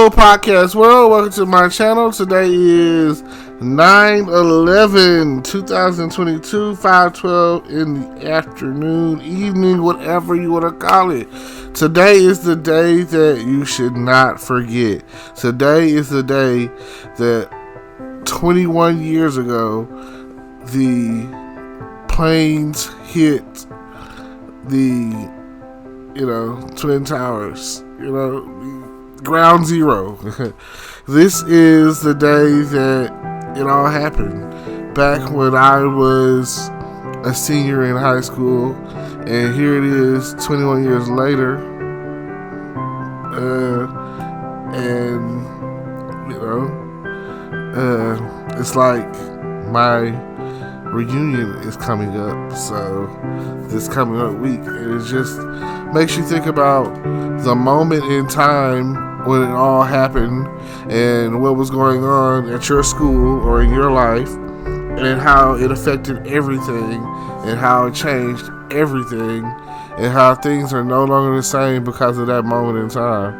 Hello, podcast world. Welcome to my channel. Today is 9/11/2022, 5:12 in the afternoon, evening, whatever you want to call it. Today is the day that you should not forget. Today is the day that 21 years ago, the planes hit the, Twin Towers, Ground Zero. This is the day that it all happened. Back when I was a senior in high school, and here it is 21 years later. It's like my reunion is coming up. So this coming up week, it just makes you think about the moment in time when it all happened and what was going on at your school or in your life, and how it affected everything and how it changed everything and how things are no longer the same because of that moment in time.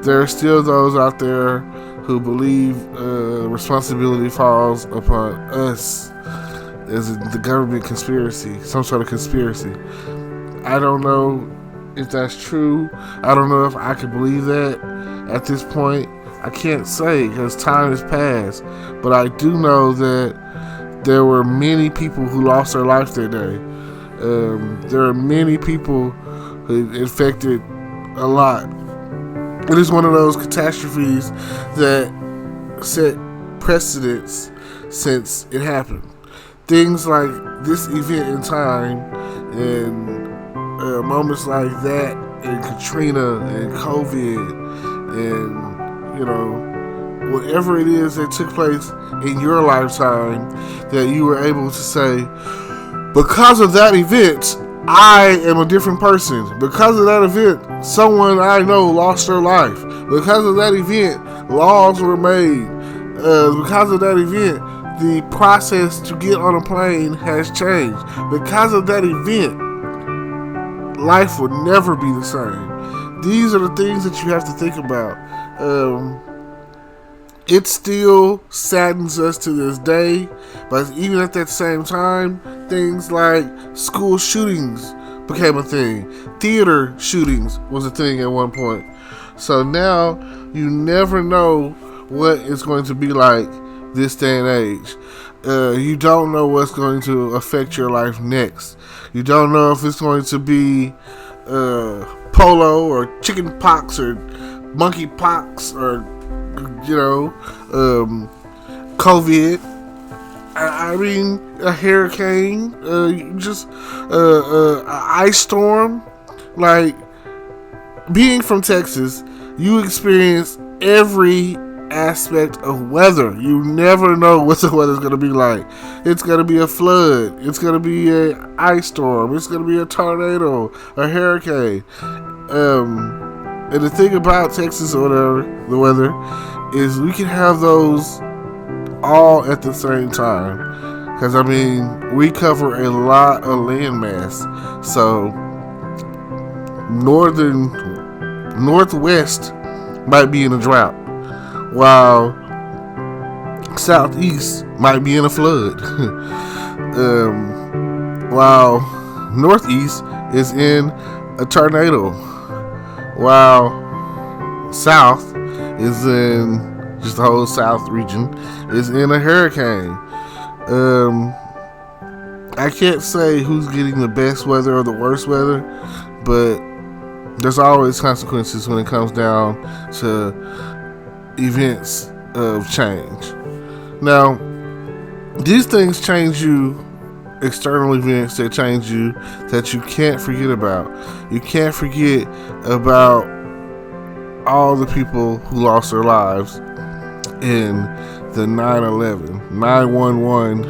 There are still those out there who believe responsibility falls upon us as the government conspiracy, some sort of conspiracy. I don't know if that's true. I don't know if I can believe that at this point. I can't say because time has passed, but I do know that there were many people who lost their life that day. There are many people who infected a lot. It is one of those catastrophes that set precedents since it happened. Things like this event in time and moments like that, and Katrina and COVID, and whatever it is that took place in your lifetime, that you were able to say, because of that event, I am a different person. Because of that event, someone I know lost their life. Because of that event, laws were made. Because of that event, the process to get on a plane has changed. Because of that event, life would never be the same. These are the things that you have to think about. It still saddens us to this day, but even at that same time, things like school shootings became a thing. Theater shootings was a thing at one point. So now you never know what it's going to be like this day and age. You don't know what's going to affect your life next. You don't know if it's going to be polo or chicken pox or monkey pox or COVID. I mean, a hurricane, an ice storm. Like, being from Texas, you experience every aspect of weather. You never know what the weather's going to be like. It's going to be a flood. It's going to be an ice storm. It's going to be a tornado, a hurricane. And the thing about Texas or whatever, the weather, is we can have those all at the same time. Because, we cover a lot of landmass. So, northwest might be in a drought, while southeast might be in a flood. While northeast is in a tornado, while south is in, just the whole south region, is in a hurricane. I can't say who's getting the best weather or the worst weather, but there's always consequences when it comes down to events of change. Now, these things change you, external events that change you, that you can't forget about. You can't forget about all the people who lost their lives in the 9/11, 911.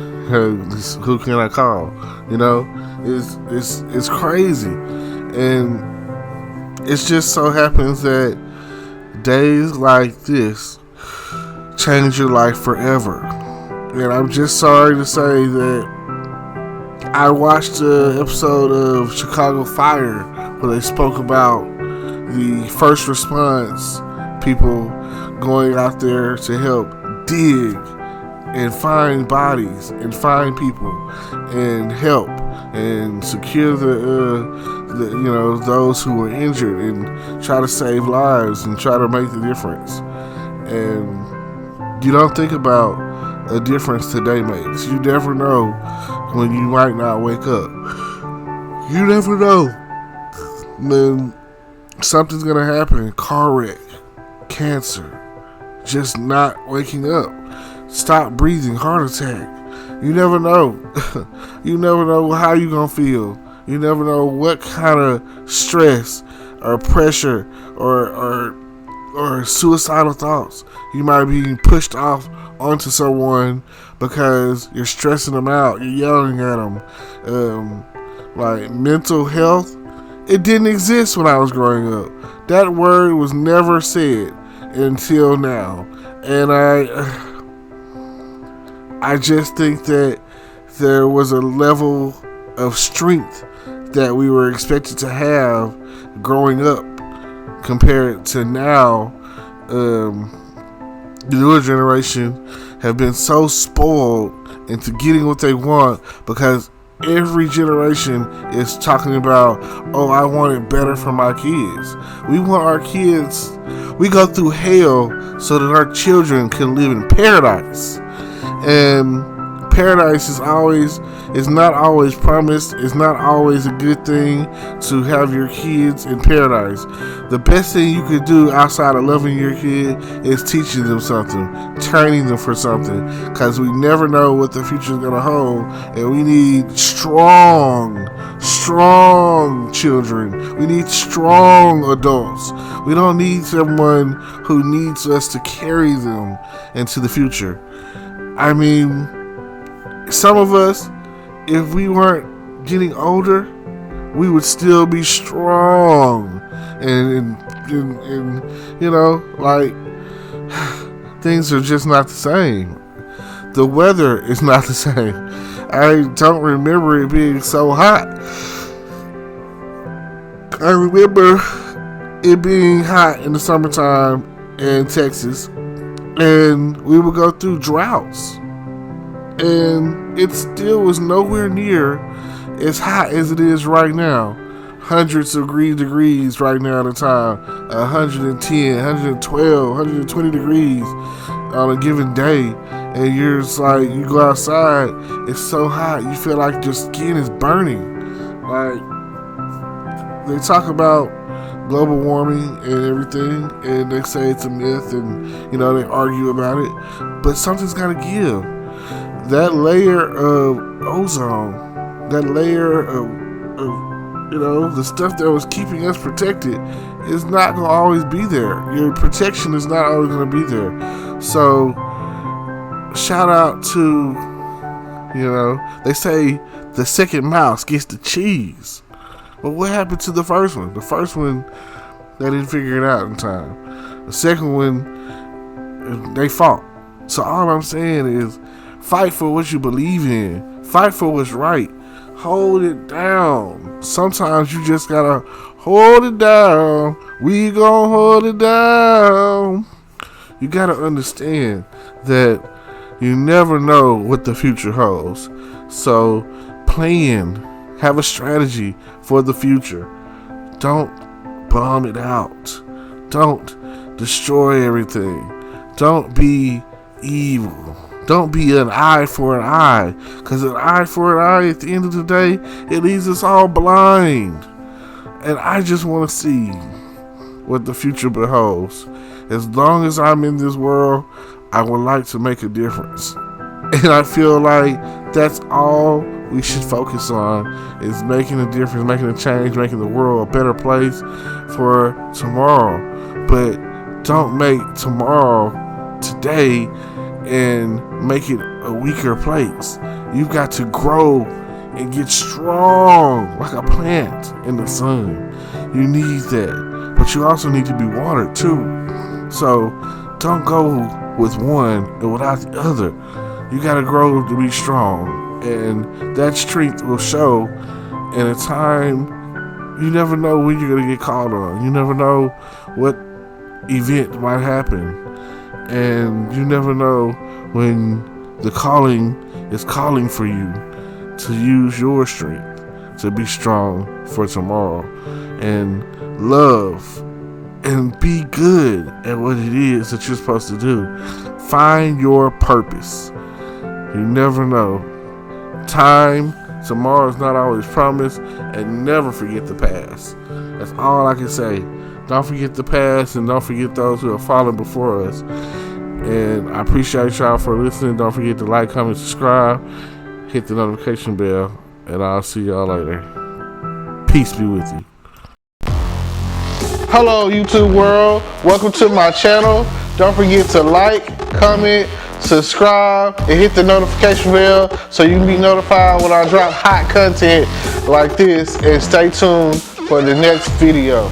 Who can I call? It's crazy, and it just so happens that days like this change your life forever. And I'm just sorry to say that I watched an episode of Chicago Fire where they spoke about the first response people going out there to help dig and find bodies and find people and help and secure the those who were injured and try to save lives and try to make the difference. And you don't think about a difference today makes. You never know when you might not wake up. You never know when something's gonna happen. Car wreck, cancer, just not waking up, stop breathing, heart attack. You never know. You never know how you're gonna feel. You never know what kind of stress or pressure or suicidal thoughts you might be pushed off onto someone because you're stressing them out, you're yelling at them. Like mental health, it didn't exist when I was growing up. That word was never said until now. And I just think that there was a level of strength that we were expected to have growing up compared to now. The newer generation have been so spoiled into getting what they want because every generation is talking about, oh, I want it better for my kids. We want our kids, we go through hell so that our children can live in paradise. And paradise is not always promised. It's not always a good thing to have your kids in paradise. The best thing you could do outside of loving your kid is teaching them something, training them for something, because we never know what the future is going to hold, and we need strong children. We need strong adults. We don't need someone who needs us to carry them into the future. I mean, some of us, if we weren't getting older, we would still be strong, and like things are just not the same. The weather is not the same. I don't remember it being so hot. I remember it being hot in the summertime in Texas, and we would go through droughts. And it still was nowhere near as hot as it is right now. Hundreds of degrees right now at a time. 110, 112, 120 degrees on a given day. And you're just like, you go outside, it's so hot, you feel like your skin is burning. Like, they talk about global warming and everything, and they say it's a myth, and, they argue about it. But something's got to give. That layer of ozone, that layer of the stuff that was keeping us protected is not going to always be there. Your protection is not always going to be there. So, shout out to, they say the second mouse gets the cheese. But what happened to the first one? The first one, they didn't figure it out in time. The second one, they fought. So all I'm saying is, fight for what you believe in. Fight for what's right. Hold it down. Sometimes you just gotta hold it down. We gon' hold it down. You gotta understand that you never know what the future holds. So plan. Have a strategy for the future. Don't bomb it out. Don't destroy everything. Don't be evil. Don't be an eye for an eye, because an eye for an eye, at the end of the day, it leaves us all blind. And I just want to see what the future beholds. As long as I'm in this world, I would like to make a difference. And I feel like that's all we should focus on, is making a difference, making a change, making the world a better place for tomorrow. But don't make tomorrow today and make it a weaker place. You've got to grow and get strong like a plant in the sun. You need that. But you also need to be watered too. So don't go with one and without the other. You got to grow to be strong. And that strength will show in a time. You never know when you're going to get called on. You never know what event might happen. And you never know when the calling is calling for you to use your strength to be strong for tomorrow and love and be good at what it is that you're supposed to do. Find your purpose. You never know. Tomorrow is not always promised, and never forget the past. That's all I can say. Don't forget the past, and don't forget those who have fallen before us. And I appreciate y'all for listening. Don't forget to like, comment, subscribe, hit the notification bell, and I'll see y'all later. Peace be with you. Hello, YouTube world. Welcome to my channel. Don't forget to like, comment, subscribe, and hit the notification bell so you can be notified when I drop hot content like this, and stay tuned for the next video.